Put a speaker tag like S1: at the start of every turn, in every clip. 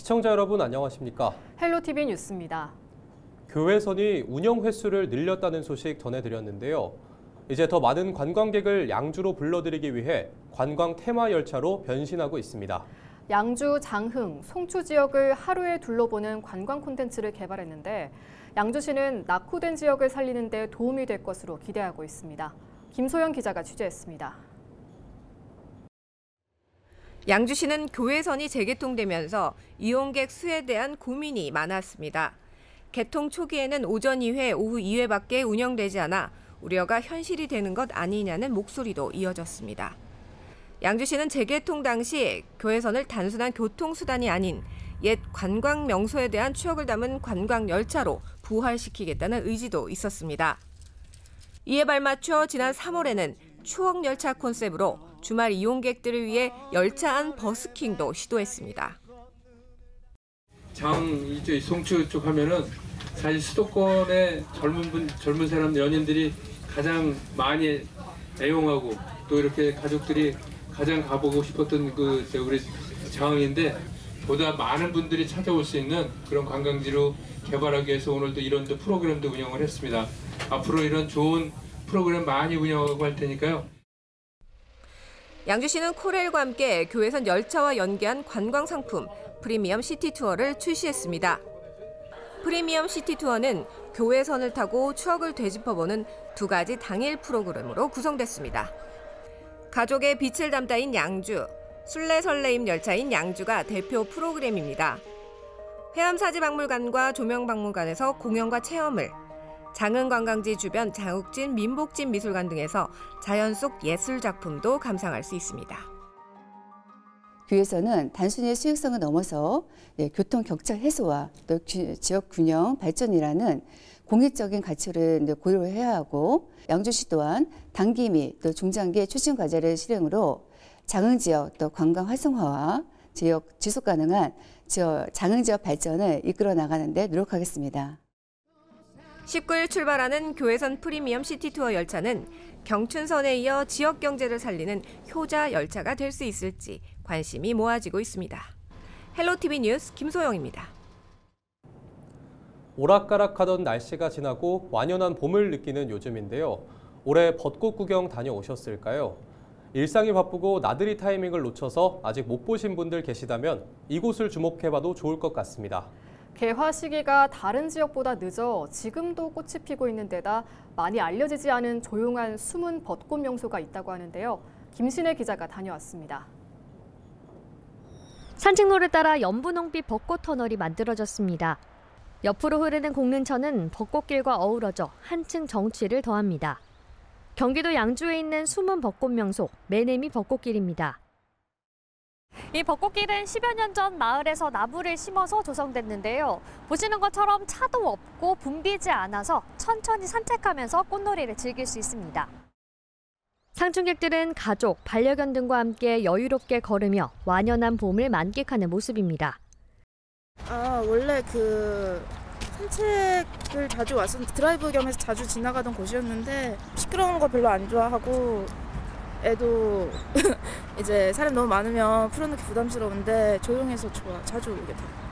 S1: 시청자 여러분 안녕하십니까?
S2: 헬로티비 뉴스입니다.
S1: 교외선이 운영 횟수를 늘렸다는 소식 전해드렸는데요. 이제 더 많은 관광객을 양주로 불러들이기 위해 관광 테마 열차로 변신하고 있습니다.
S2: 양주, 장흥, 송추 지역을 하루에 둘러보는 관광 콘텐츠를 개발했는데 양주시는 낙후된 지역을 살리는 데 도움이 될 것으로 기대하고 있습니다. 김소영 기자가 취재했습니다.
S3: 양주시는 교외선이 재개통되면서 이용객 수에 대한 고민이 많았습니다. 개통 초기에는 오전 2회, 오후 2회밖에 운영되지 않아 우려가 현실이 되는 것 아니냐는 목소리도 이어졌습니다. 양주시는 재개통 당시 교외선을 단순한 교통수단이 아닌 옛 관광 명소에 대한 추억을 담은 관광 열차로 부활시키겠다는 의지도 있었습니다. 이에 발맞춰 지난 3월에는 추억 열차 컨셉으로 주말 이용객들을 위해 열차 안 버스킹도 시도했습니다.
S4: 이쪽 송추 쪽 하면은 사실 수도권의 젊은 사람 연인들이 가장 많이 애용하고 또 이렇게 가족들이 가장 가보고 싶었던 우리 장흥인데 보다 많은 분들이 찾아올 수 있는 그런 관광지로 개발하기 위해서 오늘도 이런 프로그램도 운영을 했습니다. 앞으로 이런 좋은 프로그램 많이 운영하고 할 테니까요.
S3: 양주시는 코레일과 함께 교외선 열차와 연계한 관광 상품 프리미엄 시티 투어를 출시했습니다. 프리미엄 시티 투어는 교외선을 타고 추억을 되짚어보는 두 가지 당일 프로그램으로 구성됐습니다. 가족의 빛을 담다인 양주, 술래설레임 열차인 양주가 대표 프로그램입니다. 해암사지박물관과 조명박물관에서 공연과 체험을, 장흥관광지 주변 장욱진 민복진 미술관 등에서 자연 속 예술 작품도 감상할 수 있습니다.
S5: 교외선은 단순히 수익성을 넘어서 교통 격차 해소와 또 지역 균형 발전이라는 공익적인 가치를 고려해야 하고 양주시 또한 단기 및 또 중장기 추진 과제를 실행으로 장흥 지역 또 관광 활성화와 지역 지속 가능한 장흥 지역 발전을 이끌어 나가는 데 노력하겠습니다.
S3: 19일 출발하는 교외선 프리미엄 시티 투어 열차는 경춘선에 이어 지역 경제를 살리는 효자 열차가 될 수 있을지 관심이 모아지고 있습니다. 헬로티비 뉴스 김소영입니다.
S1: 오락가락하던 날씨가 지나고 완연한 봄을 느끼는 요즘인데요. 올해 벚꽃 구경 다녀오셨을까요? 일상이 바쁘고 나들이 타이밍을 놓쳐서 아직 못 보신 분들 계시다면 이곳을 주목해봐도 좋을 것 같습니다.
S2: 개화 시기가 다른 지역보다 늦어 지금도 꽃이 피고 있는 데다 많이 알려지지 않은 조용한 숨은 벚꽃 명소가 있다고 하는데요. 김신혜 기자가 다녀왔습니다.
S6: 산책로를 따라 연분홍빛 벚꽃 터널이 만들어졌습니다. 옆으로 흐르는 공릉천은 벚꽃길과 어우러져 한층 정취를 더합니다. 경기도 양주에 있는 숨은 벚꽃 명소 매내미 벚꽃길입니다. 이 벚꽃길은 10여 년 전 마을에서 나무를 심어서 조성됐는데요. 보시는 것처럼 차도 없고 붐비지 않아서 천천히 산책하면서 꽃놀이를 즐길 수 있습니다. 상춘객들은 가족, 반려견 등과 함께 여유롭게 걸으며 완연한 봄을 만끽하는 모습입니다.
S7: 원래 산책을 자주 와서 드라이브 겸해서 자주 지나가던 곳이었는데 시끄러운 거 별로 안 좋아하고 애도 이제 사람 너무 많으면 풀어놓기 부담스러운데 조용해서 좋아. 자주 오게 돼요.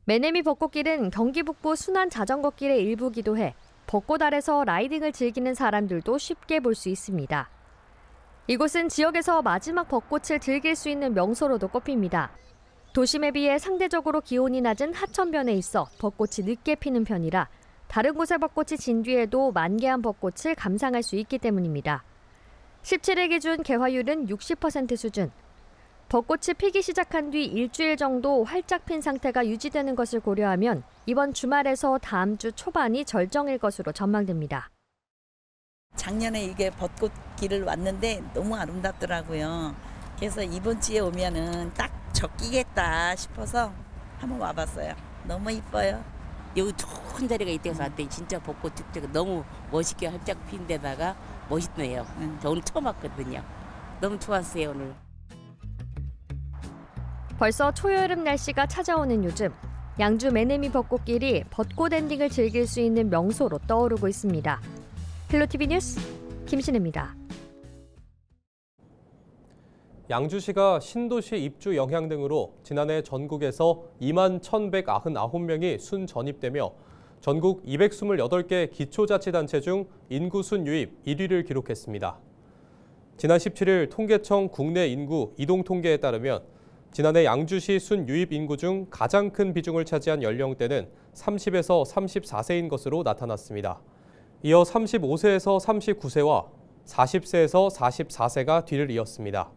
S6: 매내미 벚꽃길은 경기 북부 순환 자전거길의 일부기도 해 벚꽃 아래서 라이딩을 즐기는 사람들도 쉽게 볼 수 있습니다. 이곳은 지역에서 마지막 벚꽃을 즐길 수 있는 명소로도 꼽힙니다. 도심에 비해 상대적으로 기온이 낮은 하천변에 있어 벚꽃이 늦게 피는 편이라 다른 곳의 벚꽃이 진 뒤에도 만개한 벚꽃을 감상할 수 있기 때문입니다. 17일 기준 개화율은 60% 수준. 벚꽃이 피기 시작한 뒤 일주일 정도 활짝 핀 상태가 유지되는 것을 고려하면 이번 주말에서 다음 주 초반이 절정일 것으로 전망됩니다.
S8: 작년에 이게 벚꽃길을 왔는데 너무 아름답더라고요. 그래서 이번 주에 오면은 딱 적기겠다 싶어서 한번 와봤어요. 너무 이뻐요.
S9: 여기 좋은 자리가 있대서 왔더니 진짜 벚꽃 축제가 너무 멋있게 활짝 핀 데다가 멋있네요. 저 오늘 처음 왔거든요. 너무 좋았어요, 오늘.
S6: 벌써 초여름 날씨가 찾아오는 요즘 양주 매내미 벚꽃길이 벚꽃 엔딩을 즐길 수 있는 명소로 떠오르고 있습니다. 헬로티비 뉴스 김신혜입니다.
S1: 양주시가 신도시 입주 영향 등으로 지난해 전국에서 2만 1,199명이 순 전입되며 전국 228개 기초자치단체 중 인구 순 유입 1위를 기록했습니다. 지난 17일 통계청 국내 인구 이동 통계에 따르면 지난해 양주시 순 유입 인구 중 가장 큰 비중을 차지한 연령대는 30에서 34세인 것으로 나타났습니다. 이어 35세에서 39세와 40세에서 44세가 뒤를 이었습니다.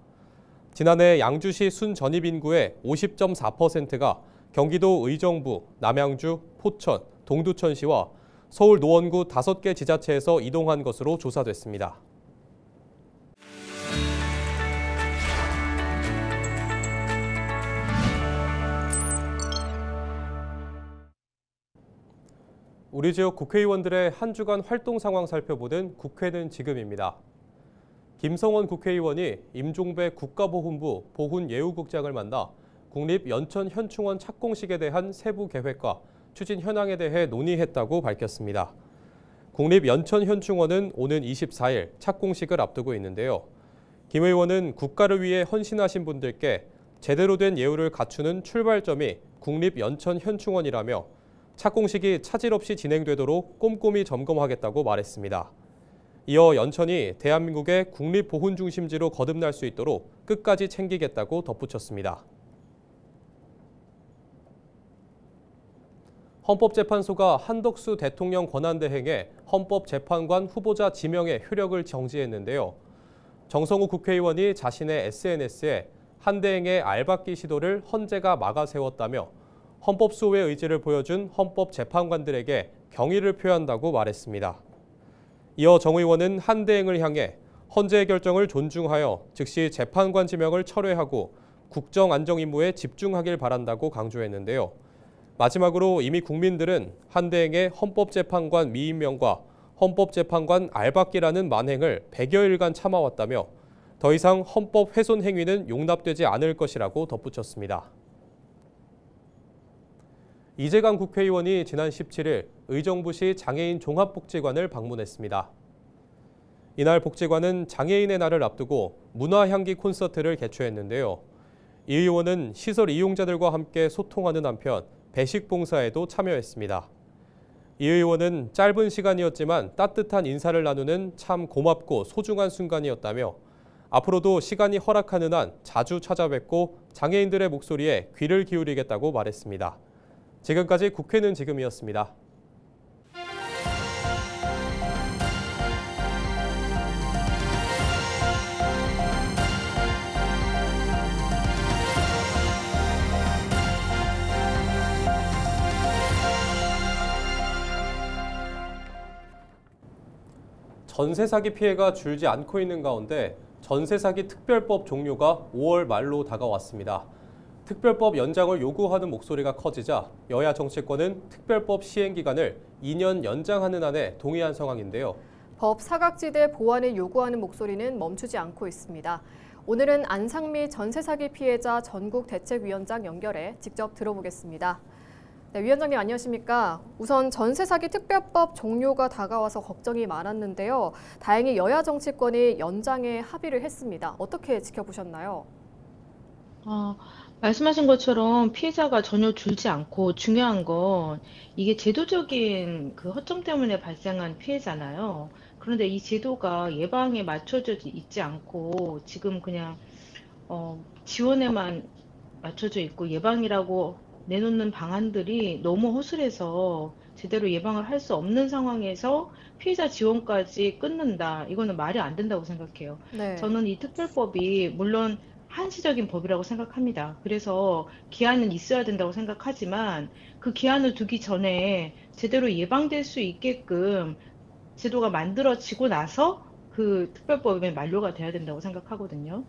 S1: 지난해 양주시 순 전입 인구의 50.4%가 경기도 의정부, 남양주, 포천, 동두천시와 서울 노원구 5개 지자체에서 이동한 것으로 조사됐습니다. 우리 지역 국회의원들의 한 주간 활동 상황 살펴보는 국회는 지금입니다. 김성원 국회의원이 임종배 국가보훈부 보훈예우국장을 만나 국립연천현충원 착공식에 대한 세부 계획과 추진 현황에 대해 논의했다고 밝혔습니다. 국립연천현충원은 오는 24일 착공식을 앞두고 있는데요. 김 의원은 국가를 위해 헌신하신 분들께 제대로 된 예우를 갖추는 출발점이 국립연천현충원이라며 착공식이 차질 없이 진행되도록 꼼꼼히 점검하겠다고 말했습니다. 이어 연천이 대한민국의 국립보훈 중심지로 거듭날 수 있도록 끝까지 챙기겠다고 덧붙였습니다. 헌법재판소가 한덕수 대통령 권한대행에 헌법재판관 후보자 지명의 효력을 정지했는데요. 정성우 국회의원이 자신의 SNS에 한대행의 알박기 시도를 헌재가 막아세웠다며 헌법 수호의 의지를 보여준 헌법재판관들에게 경의를 표한다고 말했습니다. 이어 정 의원은 한대행을 향해 헌재의 결정을 존중하여 즉시 재판관 지명을 철회하고 국정 안정 임무에 집중하길 바란다고 강조했는데요. 마지막으로 이미 국민들은 한대행의 헌법재판관 미임명과 헌법재판관 알박기라는 만행을 100여일간 참아왔다며 더 이상 헌법 훼손 행위는 용납되지 않을 것이라고 덧붙였습니다. 이재강 국회의원이 지난 17일 의정부시 장애인 종합복지관을 방문했습니다. 이날 복지관은 장애인의 날을 앞두고 문화향기 콘서트를 개최했는데요. 이 의원은 시설 이용자들과 함께 소통하는 한편 배식 봉사에도 참여했습니다. 이 의원은 짧은 시간이었지만 따뜻한 인사를 나누는 참 고맙고 소중한 순간이었다며 앞으로도 시간이 허락하는 한 자주 찾아뵙고 장애인들의 목소리에 귀를 기울이겠다고 말했습니다. 지금까지 국회는 지금이었습니다. 전세 사기 피해가 줄지 않고 있는 가운데 전세 사기 특별법 종료가 5월 말로 다가왔습니다. 특별법 연장을 요구하는 목소리가 커지자 여야 정치권은 특별법 시행 기간을 2년 연장하는 안에 동의한 상황인데요.
S2: 법 사각지대 보완을 요구하는 목소리는 멈추지 않고 있습니다. 오늘은 안상미 전세 사기 피해자 전국대책위원장 연결해 직접 들어보겠습니다. 네, 위원장님 안녕하십니까? 우선 전세 사기 특별법 종료가 다가와서 걱정이 많았는데요. 다행히 여야 정치권이 연장에 합의를 했습니다. 어떻게 지켜보셨나요?
S10: 말씀하신 것처럼 피해자가 전혀 줄지 않고 중요한 건 이게 제도적인 그 허점 때문에 발생한 피해잖아요. 그런데 이 제도가 예방에 맞춰져 있지 않고 지금 그냥 지원에만 맞춰져 있고 예방이라고 내놓는 방안들이 너무 허술해서 제대로 예방을 할 수 없는 상황에서 피해자 지원까지 끊는다. 이거는 말이 안 된다고 생각해요.
S2: 네.
S10: 저는 이 특별법이 물론 한시적인 법이라고 생각합니다. 그래서 기한은 있어야 된다고 생각하지만 그 기한을 두기 전에 제대로 예방될 수 있게끔 제도가 만들어지고 나서 그 특별법이 만료가 돼야 된다고 생각하거든요.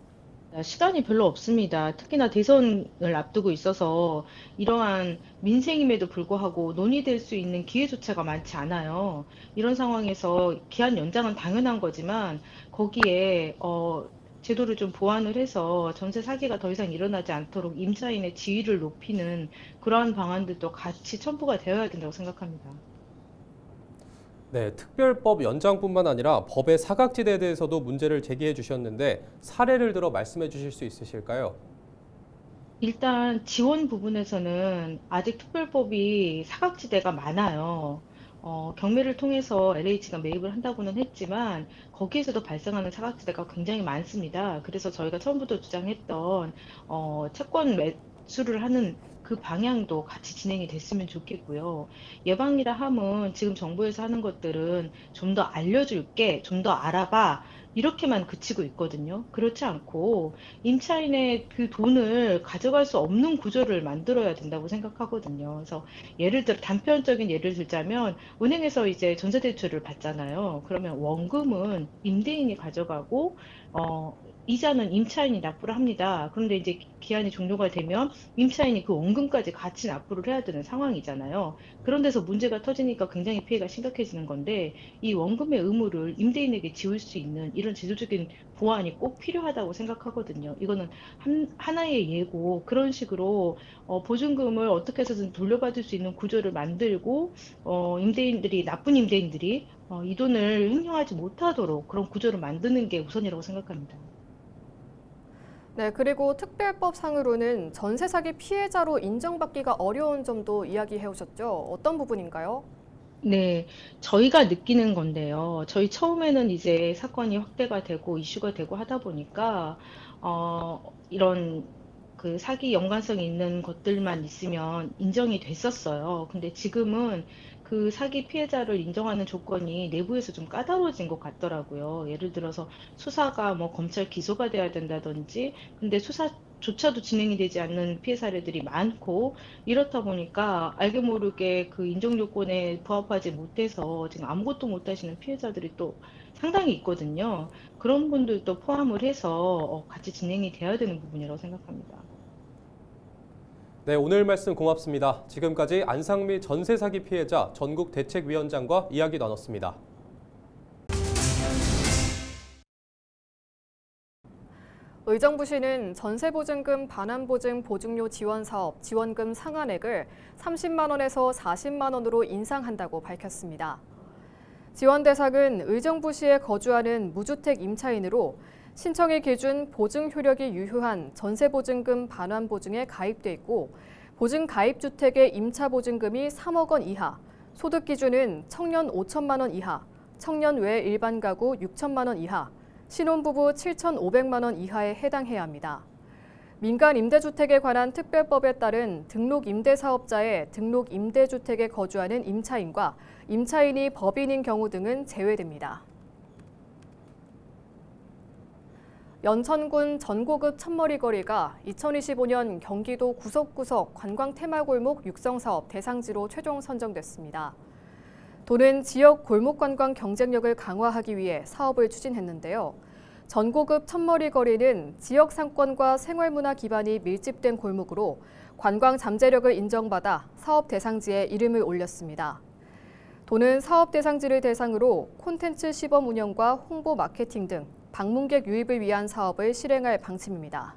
S10: 시간이 별로 없습니다. 특히나 대선을 앞두고 있어서 이러한 민생임에도 불구하고 논의될 수 있는 기회조차가 많지 않아요. 이런 상황에서 기한 연장은 당연한 거지만 거기에 제도를 좀 보완을 해서 전세 사기가 더 이상 일어나지 않도록 임차인의 지위를 높이는 그러한 방안들도 같이 첨부가 되어야 된다고 생각합니다.
S1: 네, 특별법 연장뿐만 아니라 법의 사각지대에 대해서도 문제를 제기해 주셨는데 사례를 들어 말씀해 주실 수 있으실까요?
S10: 일단 지원 부분에서는 아직 특별법이 사각지대가 많아요. 경매를 통해서 LH가 매입을 한다고는 했지만 거기에서도 발생하는 사각지대가 굉장히 많습니다. 그래서 저희가 처음부터 주장했던 채권 매수를 하는 그 방향도 같이 진행이 됐으면 좋겠고요. 예방이라 함은 지금 정부에서 하는 것들은 좀 더 알려줄게, 좀 더 알아봐, 이렇게만 그치고 있거든요. 그렇지 않고 임차인의 그 돈을 가져갈 수 없는 구조를 만들어야 된다고 생각하거든요. 그래서 예를 들어 단편적인 예를 들자면 은행에서 이제 전세대출을 받잖아요. 그러면 원금은 임대인이 가져가고 이자는 임차인이 납부를 합니다. 그런데 이제 기한이 종료가 되면 임차인이 그 원금까지 같이 납부를 해야 되는 상황이잖아요. 그런 데서 문제가 터지니까 굉장히 피해가 심각해지는 건데 이 원금의 의무를 임대인에게 지울 수 있는 이런 제도적인 보완이 꼭 필요하다고 생각하거든요. 이거는 하나의 예고 그런 식으로 보증금을 어떻게 해서든 돌려받을 수 있는 구조를 만들고 임대인들이 나쁜 임대인들이 이 돈을 횡령하지 못하도록 그런 구조를 만드는 게 우선이라고 생각합니다.
S2: 네, 그리고 특별법상으로는 전세 사기 피해자로 인정받기가 어려운 점도 이야기해 오셨죠. 어떤 부분인가요?
S10: 네, 저희가 느끼는 건데요. 저희 처음에는 이제 사건이 확대가 되고 이슈가 되고 하다 보니까 이런 그 사기 연관성이 있는 것들만 있으면 인정이 됐었어요. 근데 지금은 그 사기 피해자를 인정하는 조건이 내부에서 좀 까다로워진 것 같더라고요. 예를 들어서 수사가 뭐 검찰 기소가 돼야 된다든지, 근데 수사조차도 진행이 되지 않는 피해 사례들이 많고, 이렇다 보니까 알게 모르게 그 인정 요건에 부합하지 못해서 지금 아무것도 못 하시는 피해자들이 또 상당히 있거든요. 그런 분들도 포함을 해서 같이 진행이 돼야 되는 부분이라고 생각합니다.
S1: 네, 오늘 말씀 고맙습니다. 지금까지 안상미 전세 사기 피해자 전국대책위원장과 이야기 나눴습니다.
S2: 의정부시는 전세보증금 반환보증 보증료 지원 사업 지원금 상한액을 30만 원에서 40만 원으로 인상한다고 밝혔습니다. 지원 대상은 의정부시에 거주하는 무주택 임차인으로 신청의 기준 보증 효력이 유효한 전세보증금 반환보증에 가입돼 있고 보증 가입 주택의 임차보증금이 3억 원 이하, 소득 기준은 청년 5천만 원 이하, 청년 외 일반 가구 6천만 원 이하, 신혼부부 7,500만 원 이하에 해당해야 합니다. 민간 임대주택에 관한 특별법에 따른 등록 임대사업자의 등록 임대주택에 거주하는 임차인과 임차인이 법인인 경우 등은 제외됩니다. 연천군 전고급 첫머리 거리가 2025년 경기도 구석구석 관광 테마골목 육성사업 대상지로 최종 선정됐습니다. 도는 지역 골목 관광 경쟁력을 강화하기 위해 사업을 추진했는데요. 전고급 첫머리 거리는 지역 상권과 생활문화 기반이 밀집된 골목으로 관광 잠재력을 인정받아 사업 대상지에 이름을 올렸습니다. 도는 사업 대상지를 대상으로 콘텐츠 시범 운영과 홍보 마케팅 등 방문객 유입을 위한 사업을 실행할 방침입니다.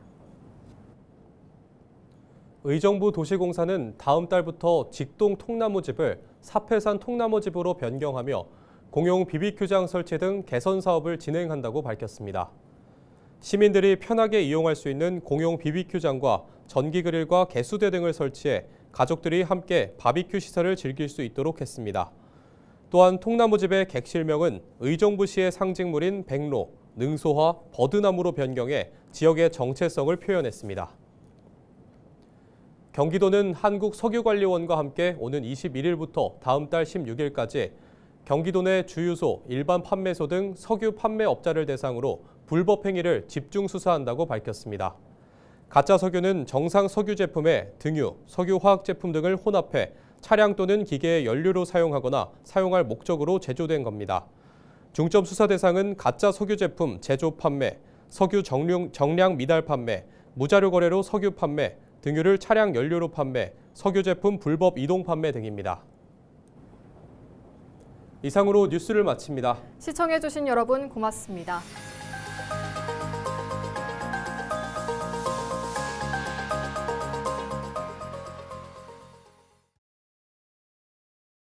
S1: 의정부 도시공사는 다음 달부터 직동 통나무집을 사패산 통나무집으로 변경하며 공용 BBQ장 설치 등 개선 사업을 진행한다고 밝혔습니다. 시민들이 편하게 이용할 수 있는 공용 BBQ장과 전기 그릴과 개수대 등을 설치해 가족들이 함께 바비큐 시설을 즐길 수 있도록 했습니다. 또한 통나무집의 객실명은 의정부시의 상징물인 백로, 능소화, 버드나무로 변경해 지역의 정체성을 표현했습니다. 경기도는 한국석유관리원과 함께 오는 21일부터 다음 달 16일까지 경기도 내 주유소, 일반 판매소 등 석유 판매업자를 대상으로 불법 행위를 집중 수사한다고 밝혔습니다. 가짜 석유는 정상 석유 제품에 등유, 석유화학 제품 등을 혼합해 차량 또는 기계의 연료로 사용하거나 사용할 목적으로 제조된 겁니다. 중점 수사 대상은 가짜 석유 제품 제조 판매, 석유 정량 미달 판매, 무자료 거래로 석유 판매, 등유를 차량 연료로 판매, 석유 제품 불법 이동 판매 등입니다. 이상으로 뉴스를 마칩니다.
S2: 시청해주신 여러분 고맙습니다.